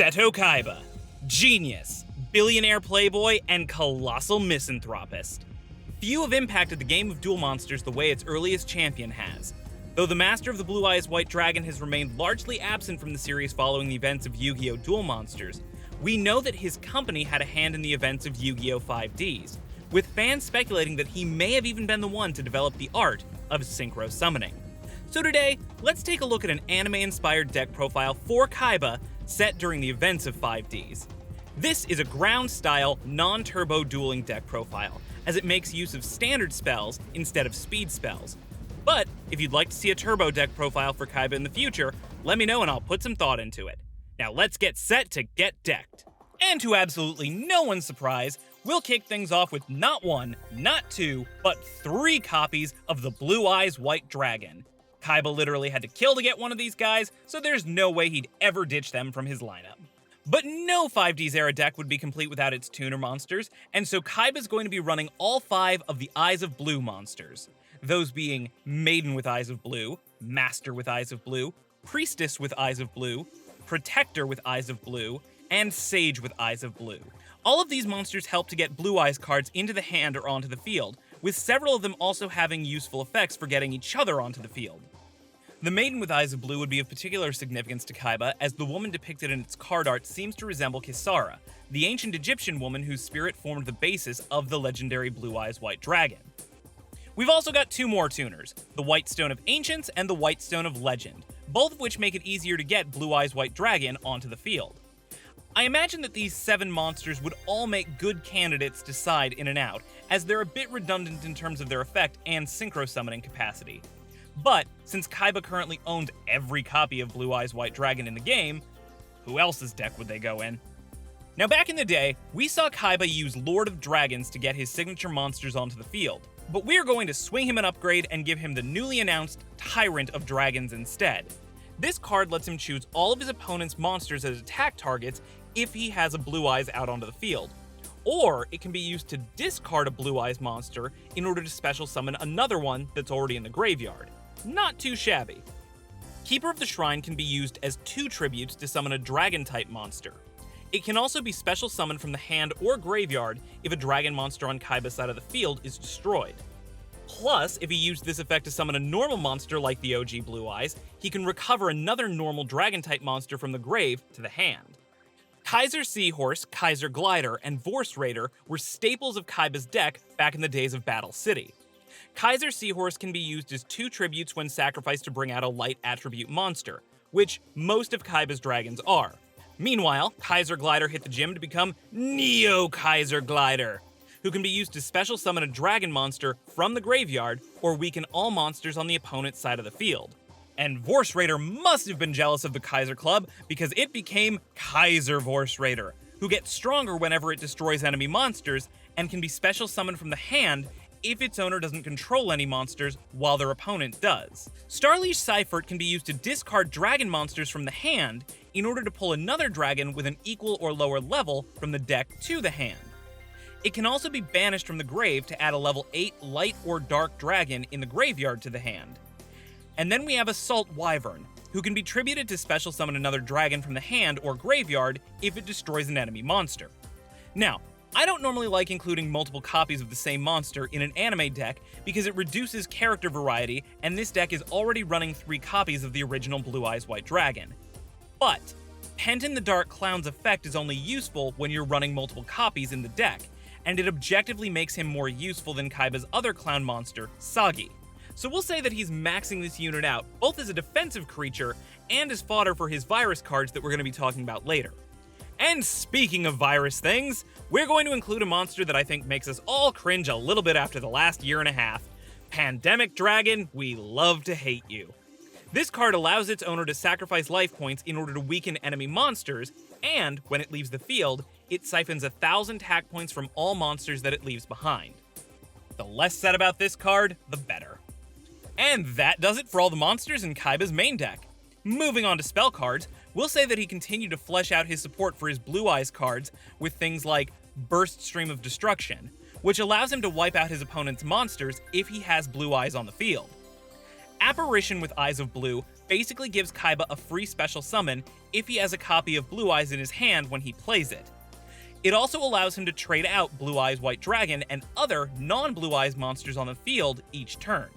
Seto Kaiba. Genius, billionaire playboy, and colossal misanthropist. Few have impacted the game of Duel Monsters the way its earliest champion has. Though the master of the Blue Eyes White Dragon has remained largely absent from the series following the events of Yu-Gi-Oh! Duel Monsters, we know that his company had a hand in the events of Yu-Gi-Oh! 5Ds, with fans speculating that he may have even been the one to develop the art of synchro summoning. So today, let's take a look at an anime-inspired deck profile for Kaiba set during the events of 5Ds. This is a ground-style, non-turbo dueling deck profile, as it makes use of standard spells instead of speed spells. But if you'd like to see a turbo deck profile for Kaiba in the future, let me know and I'll put some thought into it. Now let's get set to get decked. And to absolutely no one's surprise, we'll kick things off with not one, not two, but 3 copies of the Blue Eyes White Dragon. Kaiba literally had to kill to get one of these guys, so there's no way he'd ever ditch them from his lineup. But no 5Ds era deck would be complete without its tuner monsters, and so Kaiba's going to be running all 5 of the Eyes of Blue monsters. Those being Maiden with Eyes of Blue, Master with Eyes of Blue, Priestess with Eyes of Blue, Protector with Eyes of Blue, and Sage with Eyes of Blue. All of these monsters help to get Blue Eyes cards into the hand or onto the field, with several of them also having useful effects for getting each other onto the field. The Maiden with Eyes of Blue would be of particular significance to Kaiba, as the woman depicted in its card art seems to resemble Kisara, the ancient Egyptian woman whose spirit formed the basis of the legendary Blue Eyes White Dragon. We've also got 2 more tuners, the White Stone of Ancients and the White Stone of Legend, both of which make it easier to get Blue Eyes White Dragon onto the field. I imagine that these 7 monsters would all make good candidates to side in and out, as they're a bit redundant in terms of their effect and synchro summoning capacity. But since Kaiba currently owns every copy of Blue Eyes White Dragon in the game, who else's deck would they go in? Now back in the day, we saw Kaiba use Lord of Dragons to get his signature monsters onto the field, but we're going to swing him an upgrade and give him the newly announced Tyrant of Dragons instead. This card lets him choose all of his opponent's monsters as attack targets if he has a Blue Eyes out onto the field. Or it can be used to discard a Blue Eyes monster in order to special summon another one that's already in the graveyard. Not too shabby. Keeper of the Shrine can be used as 2 tributes to summon a Dragon-type monster. It can also be special summoned from the hand or graveyard if a dragon monster on Kaiba's side of the field is destroyed. Plus, if he used this effect to summon a normal monster like the OG Blue Eyes, he can recover another normal dragon-type monster from the grave to the hand. Kaiser Seahorse, Kaiser Glider, and Vorse Raider were staples of Kaiba's deck back in the days of Battle City. Kaiser Seahorse can be used as 2 tributes when sacrificed to bring out a light attribute monster, which most of Kaiba's dragons are. Meanwhile, Kaiser Glider hit the gym to become Neo Kaiser Glider, who can be used to special summon a dragon monster from the graveyard or weaken all monsters on the opponent's side of the field. And Vorse Raider must have been jealous of the Kaiser Club because it became Kaiser Vorse Raider, who gets stronger whenever it destroys enemy monsters and can be special summoned from the hand if its owner doesn't control any monsters while their opponent does. Starliege Seifert can be used to discard dragon monsters from the hand in order to pull another dragon with an equal or lower level from the deck to the hand. It can also be banished from the grave to add a level 8 light or dark dragon in the graveyard to the hand. And then we have Assault Wyvern, who can be tributed to special summon another dragon from the hand or graveyard if it destroys an enemy monster. Now, I don't normally like including multiple copies of the same monster in an anime deck because it reduces character variety, and this deck is already running 3 copies of the original Blue Eyes White Dragon. But Penton the Dark Clown's effect is only useful when you're running multiple copies in the deck, and it objectively makes him more useful than Kaiba's other clown monster, Sagi. So we'll say that he's maxing this unit out, both as a defensive creature and as fodder for his virus cards that we're going to be talking about later. And speaking of virus things, we're going to include a monster that I think makes us all cringe a little bit after the last year and a half. Pandemic Dragon, we love to hate you. This card allows its owner to sacrifice life points in order to weaken enemy monsters, and when it leaves the field, it siphons 1,000 attack points from all monsters that it leaves behind. The less said about this card, the better. And that does it for all the monsters in Kaiba's main deck. Moving on to spell cards, we'll say that he continued to flesh out his support for his Blue Eyes cards with things like Burst Stream of Destruction, which allows him to wipe out his opponent's monsters if he has Blue Eyes on the field. Apparition with Eyes of Blue basically gives Kaiba a free special summon if he has a copy of Blue Eyes in his hand when he plays it. It also allows him to trade out Blue Eyes White Dragon and other non-Blue Eyes monsters on the field each turn.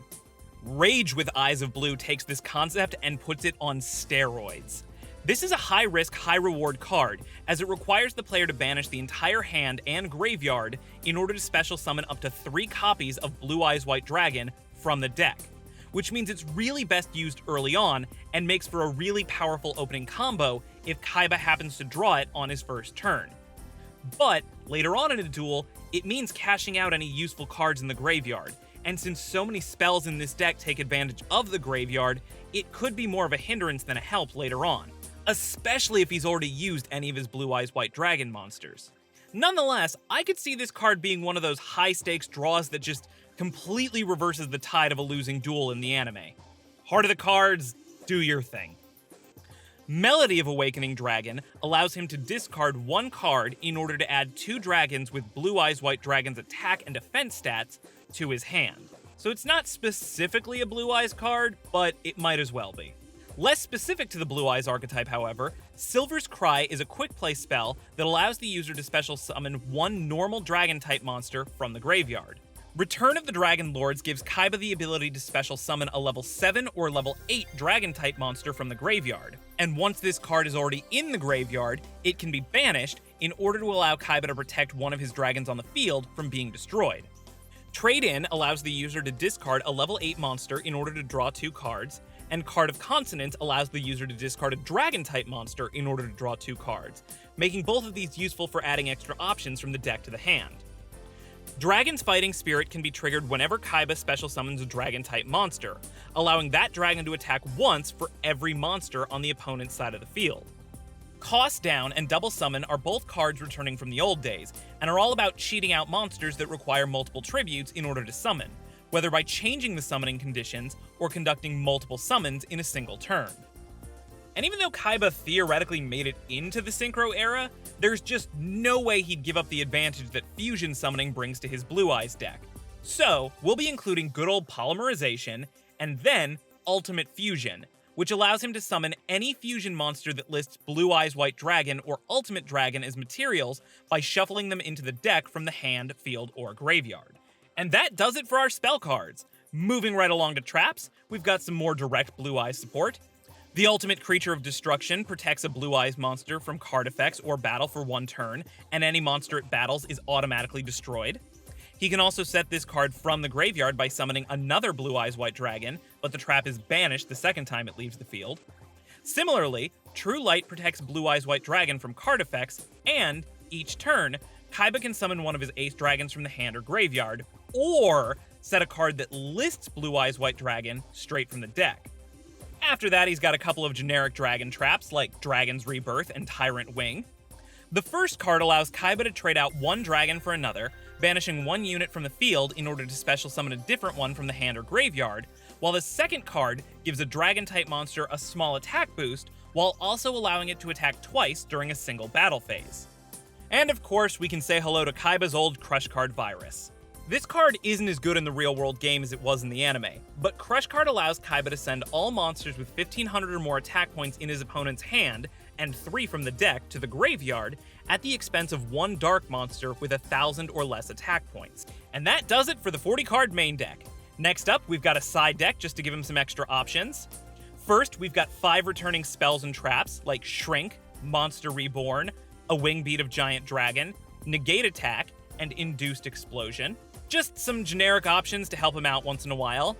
Rage with Eyes of Blue takes this concept and puts it on steroids. This is a high-risk, high-reward card, as it requires the player to banish the entire hand and graveyard in order to special summon up to 3 copies of Blue Eyes White Dragon from the deck, which means it's really best used early on and makes for a really powerful opening combo if Kaiba happens to draw it on his first turn. But later on in a duel, it means cashing out any useful cards in the graveyard, and since so many spells in this deck take advantage of the graveyard, it could be more of a hindrance than a help later on, especially if he's already used any of his Blue Eyes White Dragon monsters. Nonetheless, I could see this card being one of those high-stakes draws that just completely reverses the tide of a losing duel in the anime. Heart of the cards, do your thing. Melody of Awakening Dragon allows him to discard 1 card in order to add 2 dragons with Blue Eyes White Dragon's attack and defense stats to his hand. So it's not specifically a Blue Eyes card, but it might as well be. Less specific to the Blue Eyes archetype, however, Silver's Cry is a quick play spell that allows the user to special summon 1 normal dragon-type monster from the graveyard. Return of the Dragon Lords gives Kaiba the ability to special summon a level 7 or level 8 dragon-type monster from the graveyard, and once this card is already in the graveyard, it can be banished in order to allow Kaiba to protect one of his dragons on the field from being destroyed. Trade-in allows the user to discard a level 8 monster in order to draw 2 cards, and Card of Consonance allows the user to discard a dragon-type monster in order to draw 2 cards, making both of these useful for adding extra options from the deck to the hand. Dragon's Fighting Spirit can be triggered whenever Kaiba special summons a dragon-type monster, allowing that dragon to attack once for every monster on the opponent's side of the field. Cost Down and Double Summon are both cards returning from the old days, and are all about cheating out monsters that require multiple tributes in order to summon, whether by changing the summoning conditions or conducting multiple summons in a single turn. And even though Kaiba theoretically made it into the Synchro era, there's just no way he'd give up the advantage that fusion summoning brings to his Blue Eyes deck. So, we'll be including good old Polymerization, and then Ultimate Fusion, which allows him to summon any fusion monster that lists Blue Eyes White Dragon or Ultimate Dragon as materials by shuffling them into the deck from the hand, field, or graveyard. And that does it for our spell cards. Moving right along to traps, we've got some more direct Blue Eyes support. The Ultimate Creature of Destruction protects a Blue Eyes monster from card effects or battle for 1 turn, and any monster it battles is automatically destroyed. He can also set this card from the graveyard by summoning another Blue Eyes White Dragon, but the trap is banished the second time it leaves the field. Similarly, True Light protects Blue Eyes White Dragon from card effects, and, each turn, Kaiba can summon one of his Ace Dragons from the hand or graveyard, or set a card that lists Blue Eyes White Dragon straight from the deck. After that, he's got a couple of generic dragon traps like Dragon's Rebirth and Tyrant Wing. The first card allows Kaiba to trade out 1 dragon for another, banishing 1 unit from the field in order to special summon a different one from the hand or graveyard, while the second card gives a dragon-type monster a small attack boost, while also allowing it to attack twice during a single battle phase. And of course, we can say hello to Kaiba's old Crush Card Virus. This card isn't as good in the real-world game as it was in the anime, but Crush Card allows Kaiba to send all monsters with 1500 or more attack points in his opponent's hand, and 3 from the deck, to the graveyard, at the expense of 1 dark monster with 1000 or less attack points. And that does it for the 40-card main deck. Next up, we've got a side deck just to give him some extra options. First, we've got 5 returning spells and traps, like Shrink, Monster Reborn, a Wingbeat of Giant Dragon, Negate Attack, and Induced Explosion. Just some generic options to help him out once in a while.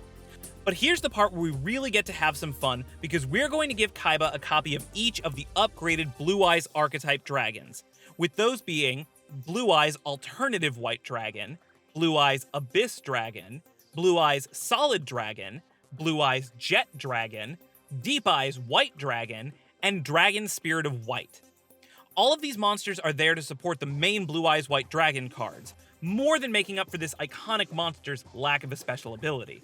But here's the part where we really get to have some fun, because we're going to give Kaiba a copy of each of the upgraded Blue Eyes archetype dragons, with those being Blue Eyes Alternative White Dragon, Blue Eyes Abyss Dragon, Blue Eyes Solid Dragon, Blue Eyes Jet Dragon, Deep Eyes White Dragon, and Dragon Spirit of White. All of these monsters are there to support the main Blue Eyes White Dragon cards, more than making up for this iconic monster's lack of a special ability.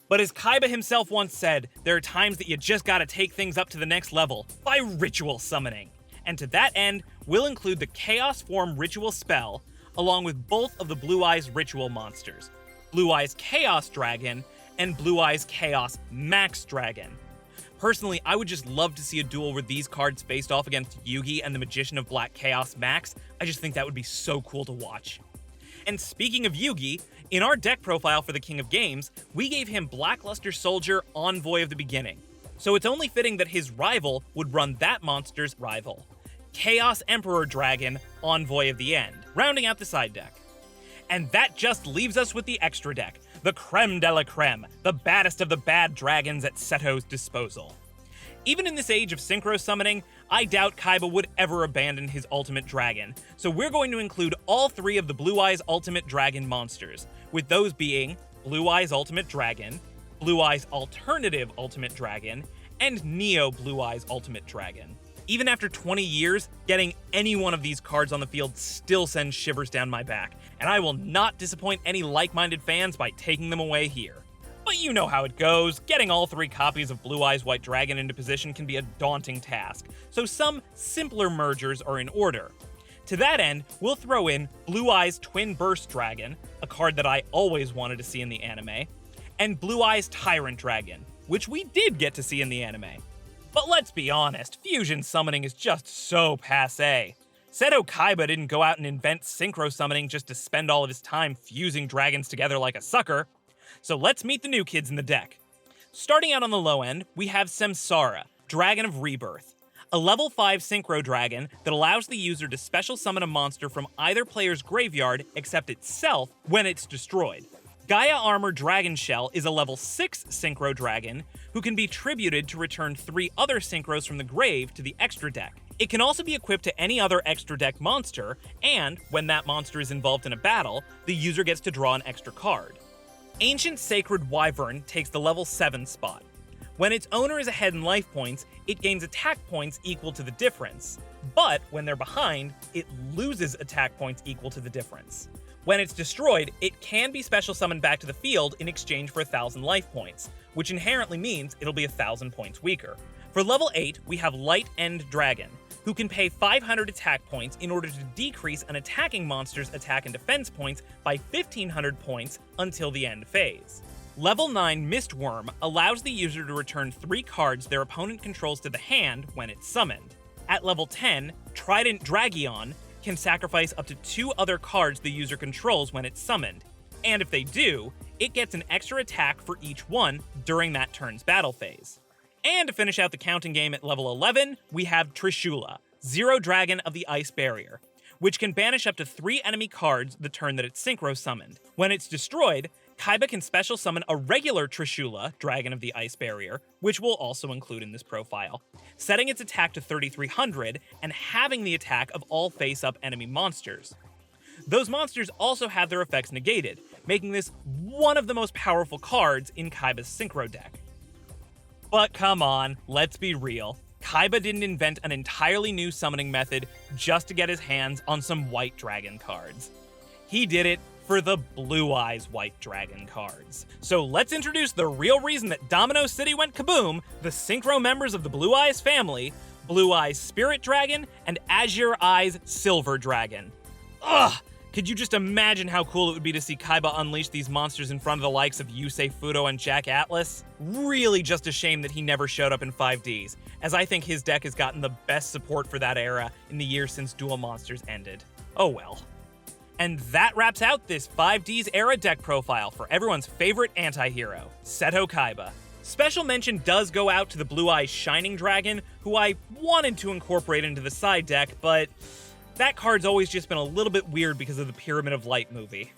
But as Kaiba himself once said, there are times that you just gotta take things up to the next level by ritual summoning. And to that end, we'll include the Chaos Form ritual spell, along with both of the Blue Eyes ritual monsters, Blue Eyes Chaos Dragon and Blue Eyes Chaos Max Dragon. Personally, I would just love to see a duel where these cards faced off against Yugi and the Magician of Black Chaos Max. I just think that would be so cool to watch. And speaking of Yugi, in our deck profile for the King of Games, we gave him Blackluster Soldier, Envoy of the Beginning. So it's only fitting that his rival would run that monster's rival, Chaos Emperor Dragon, Envoy of the End, rounding out the side deck. And that just leaves us with the extra deck, the creme de la creme, the baddest of the bad dragons at Seto's disposal. Even in this age of synchro summoning, I doubt Kaiba would ever abandon his ultimate dragon, so we're going to include all 3 of the Blue Eyes Ultimate Dragon monsters, with those being Blue Eyes Ultimate Dragon, Blue Eyes Alternative Ultimate Dragon, and Neo Blue Eyes Ultimate Dragon. Even after 20 years, getting any one of these cards on the field still sends shivers down my back, and I will not disappoint any like-minded fans by taking them away here. But you know how it goes, getting all 3 copies of Blue Eyes White Dragon into position can be a daunting task, so some simpler mergers are in order. To that end, we'll throw in Blue Eyes Twin Burst Dragon, a card that I always wanted to see in the anime, and Blue Eyes Tyrant Dragon, which we did get to see in the anime. But let's be honest, fusion summoning is just so passé. Seto Kaiba didn't go out and invent synchro summoning just to spend all of his time fusing dragons together like a sucker. So let's meet the new kids in the deck. Starting out on the low end, we have Samsara, Dragon of Rebirth, a level 5 synchro dragon that allows the user to special summon a monster from either player's graveyard except itself when it's destroyed. Gaia Armor Dragon Shell is a level 6 synchro dragon who can be tributed to return 3 other synchros from the grave to the extra deck. It can also be equipped to any other extra deck monster, and when that monster is involved in a battle, the user gets to draw an extra card. Ancient Sacred Wyvern takes the level 7 spot. When its owner is ahead in life points, it gains attack points equal to the difference, but when they're behind, it loses attack points equal to the difference. When it's destroyed, it can be special summoned back to the field in exchange for 1,000 life points, which inherently means it'll be 1,000 points weaker. For level 8, we have Light End Dragon, who can pay 500 attack points in order to decrease an attacking monster's attack and defense points by 1,500 points until the end phase. Level 9 Mistworm allows the user to return 3 cards their opponent controls to the hand when it's summoned. At level 10, Trident Dragion can sacrifice up to 2 other cards the user controls when it's summoned, and if they do, it gets an extra attack for each one during that turn's battle phase. And to finish out the counting game at level 11, we have Trishula, Zero Dragon of the Ice Barrier, which can banish up to 3 enemy cards the turn that it's synchro summoned. When it's destroyed, Kaiba can special summon a regular Trishula, Dragon of the Ice Barrier, which we'll also include in this profile, setting its attack to 3,300 and having the attack of all face-up enemy monsters. Those monsters also have their effects negated, making this one of the most powerful cards in Kaiba's synchro deck. But come on, let's be real. Kaiba didn't invent an entirely new summoning method just to get his hands on some White Dragon cards. He did it for the Blue Eyes White Dragon cards. So let's introduce the real reason that Domino City went kaboom, the synchro members of the Blue Eyes family, Blue Eyes Spirit Dragon and Azure Eyes Silver Dragon. Ugh! Could you just imagine how cool it would be to see Kaiba unleash these monsters in front of the likes of Yusei Fudo and Jack Atlas? Really just a shame that he never showed up in 5Ds, as I think his deck has gotten the best support for that era in the years since Duel Monsters ended. Oh well. And that wraps out this 5Ds era deck profile for everyone's favorite anti-hero, Seto Kaiba. Special mention does go out to the Blue Eyes Shining Dragon, who I wanted to incorporate into the side deck, but that card's always just been a little bit weird because of the Pyramid of Light movie.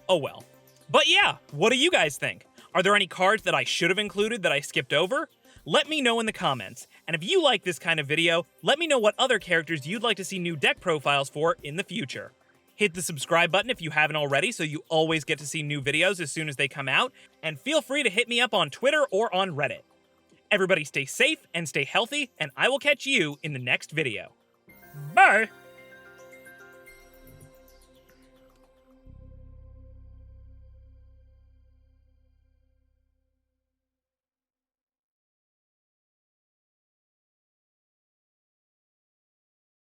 Oh well. But yeah, what do you guys think? Are there any cards that I should have included that I skipped over? Let me know in the comments. And if you like this kind of video, let me know what other characters you'd like to see new deck profiles for in the future. Hit the subscribe button if you haven't already so you always get to see new videos as soon as they come out, and feel free to hit me up on Twitter or on Reddit. Everybody stay safe and stay healthy, and I will catch you in the next video. Bye!